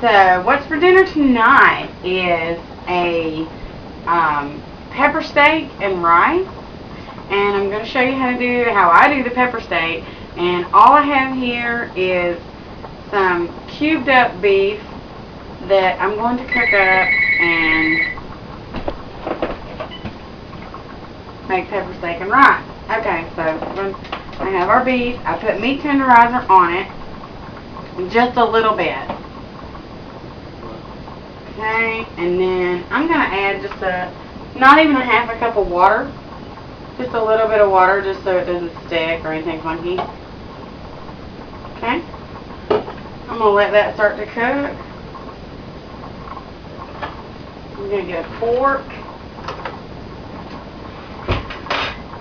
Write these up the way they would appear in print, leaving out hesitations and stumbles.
So what's for dinner tonight is a pepper steak and rice. And I'm going to show you how I do the pepper steak. And all I have here is some cubed up beef that I'm going to cook up and make pepper steak and rice. Okay, so I have our beef. I put meat tenderizer on it, just a little bit. Okay, and then I'm going to add just not even a half a cup of water. Just a little bit of water just so it doesn't stick or anything funky. Okay, I'm going to let that start to cook. I'm going to get a fork.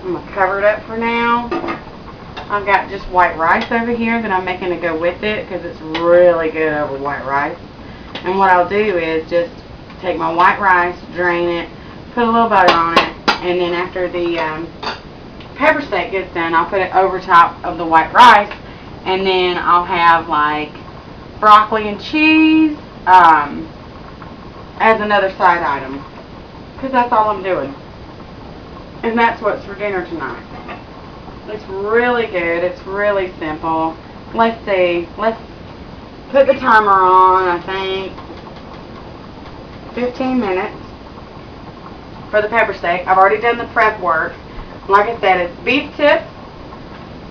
I'm going to cover it up for now. I've got just white rice over here that I'm making to go with it because it's really good over white rice. And what I'll do is just take my white rice, drain it, put a little butter on it, and then after the pepper steak gets done, I'll put it over top of the white rice, and then I'll have like broccoli and cheese as another side item, because that's all I'm doing. And that's what's for dinner tonight. It's really good. It's really simple. Let's see. Let's put the timer on, I think. 15 minutes for the pepper steak. I've already done the prep work. Like I said, it's beef tips,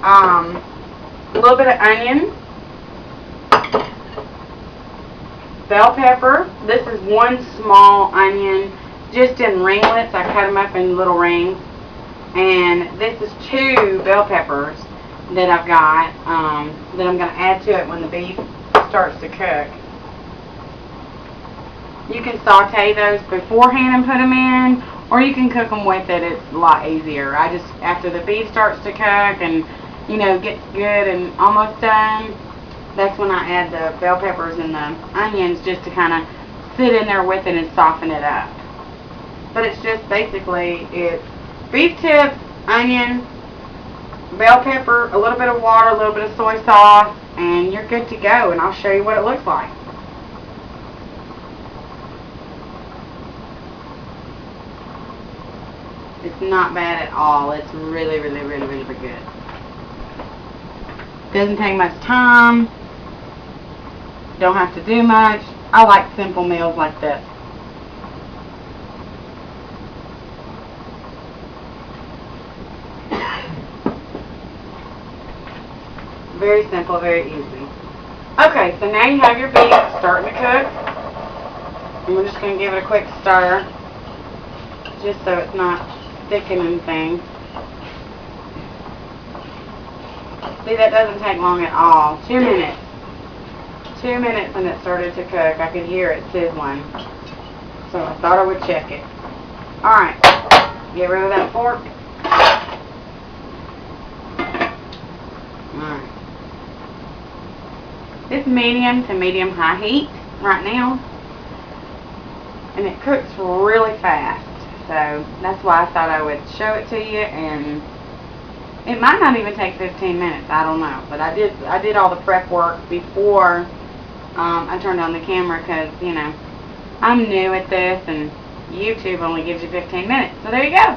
a little bit of onion, bell pepper. This is one small onion, just in ringlets. I cut them up in little rings. And this is 2 bell peppers that I've got that I'm going to add to it when the beef starts to cook. You can saute those beforehand and put them in, or you can cook them with it. It's a lot easier. I just, after the beef starts to cook and, you know, gets good and almost done, that's when I add the bell peppers and the onions just to kind of sit in there with it and soften it up. But it's just basically, it's beef tips, onion, bell pepper, a little bit of water, a little bit of soy sauce, and you're good to go. And I'll show you what it looks like. It's not bad at all. It's really, really, really, really good. Doesn't take much time. Don't have to do much. I like simple meals like this. Very simple, very easy. Okay, so now you have your beef starting to cook. And we're just going to give it a quick stir, just so it's not sticking and things. See, that doesn't take long at all. 2 minutes. 2 minutes and it started to cook. I could hear it sizzling. So I thought I would check it. Alright, get rid of that fork. Alright. It's medium to medium-high heat right now. And it cooks really fast. So that's why I thought I would show it to you. And it might not even take 15 minutes. I don't know. But I did all the prep work before I turned on the camera because, you know, I'm new at this and YouTube only gives you 15 minutes. So there you go.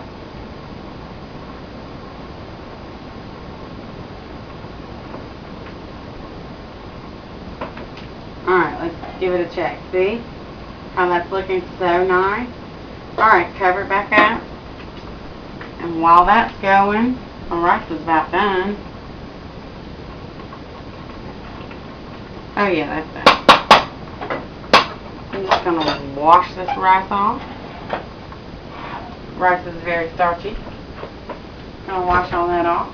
Alright, let's give it a check. See how that's looking so nice? Alright, cover it back up. And while that's going, the rice is about done. Oh yeah, that's done. I'm just going to wash this rice off. Rice is very starchy. Going to wash all that off.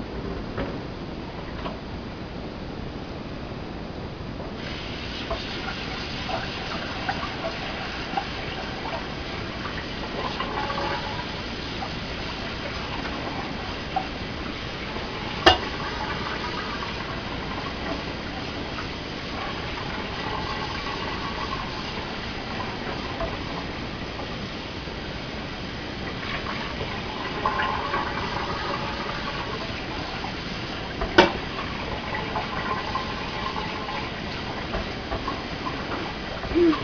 Alright.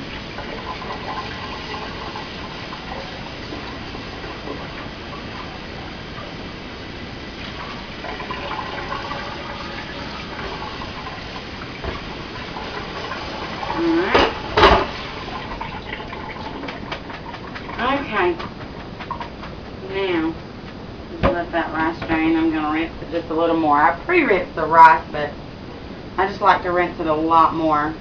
Okay. Now, just let that rice drain. I'm going to rinse it just a little more. I pre-rinsed the rice, but I just like to rinse it a lot more.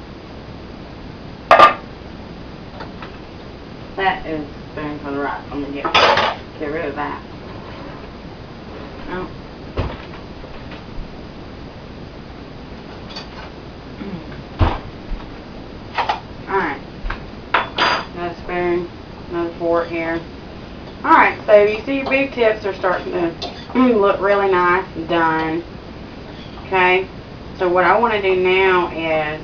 That is spoon for the rice. I'm going to get rid of that. Oh. Alright. Another spoon, another fork here. Alright, so you see your big tips are starting to look really nice and done. Okay, so what I want to do now is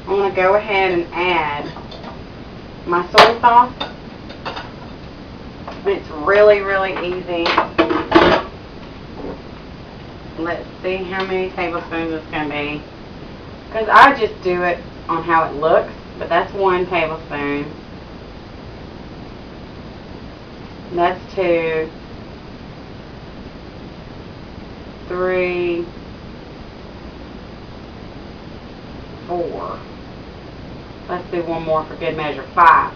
I want to go ahead and add my soy sauce. It's really, really easy. Let's see how many tablespoons it's going to be. Because I just do it on how it looks, but that's 1 tablespoon. That's 2, 3, 4. Let's do one more for good measure. 5.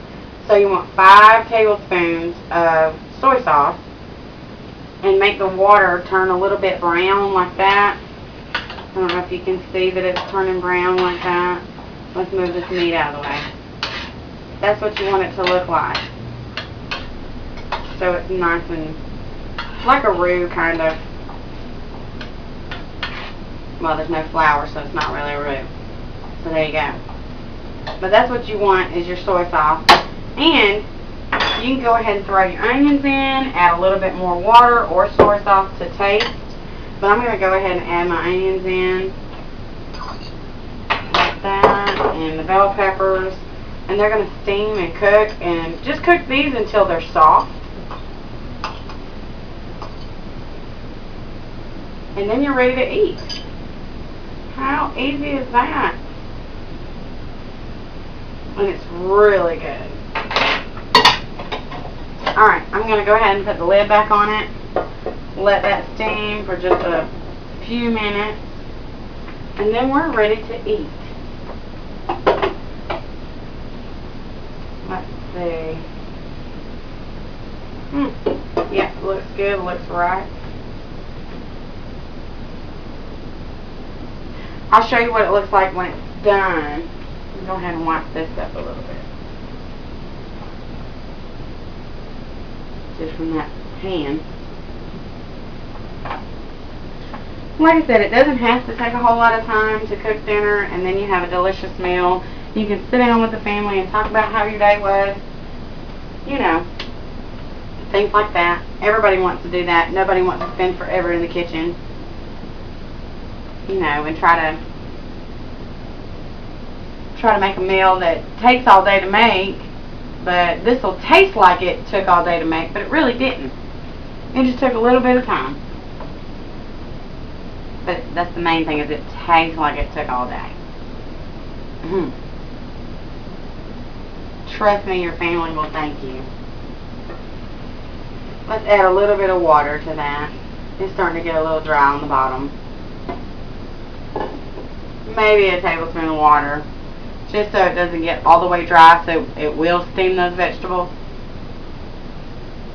So you want 5 tablespoons of soy sauce, and make the water turn a little bit brown like that. I don't know if you can see that it's turning brown like that. Let's move this meat out of the way. That's what you want it to look like. So it's nice and like a roux kind of. Well, there's no flour, so it's not really a roux. So there you go. But that's what you want is your soy sauce. And you can go ahead and throw your onions in, add a little bit more water or soy sauce to taste. But I'm going to go ahead and add my onions in like that, and the bell peppers. And they're going to steam and cook, and just cook these until they're soft. And then you're ready to eat. How easy is that? And it's really good. Alright, I'm going to go ahead and put the lid back on it. Let that steam for just a few minutes. And then we're ready to eat. Let's see. Yeah, looks good, looks right. I'll show you what it looks like when it's done. Go ahead and wipe this up a little bit. Just from that pan. Like I said, it doesn't have to take a whole lot of time to cook dinner, and then you have a delicious meal. You can sit down with the family and talk about how your day was. You know, things like that. Everybody wants to do that. Nobody wants to spend forever in the kitchen. You know, and try to make a meal that takes all day to make, but this will taste like it took all day to make, but it really didn't. It just took a little bit of time. But that's the main thing, is it tastes like it took all day. Trust me, your family will thank you. Let's add a little bit of water to that. It's starting to get a little dry on the bottom. Maybe a tablespoon of water, just so it doesn't get all the way dry, so it will steam those vegetables,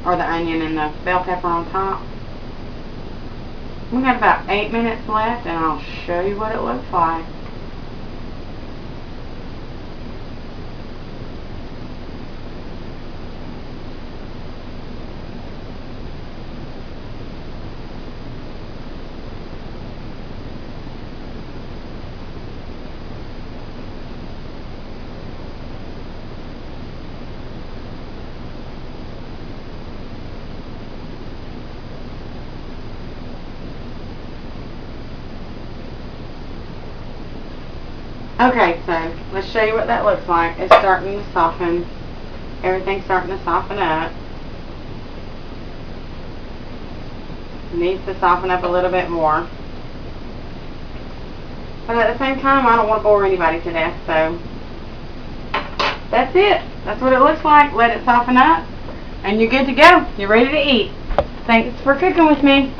or the onion and the bell pepper on top. We've got about 8 minutes left, and I'll show you what it looks like. Okay, so let's show you what that looks like. It's starting to soften. Everything's starting to soften up. It needs to soften up a little bit more. But at the same time, I don't want to bore anybody to death, so that's it. That's what it looks like. Let it soften up, and you're good to go. You're ready to eat. Thanks for cooking with me.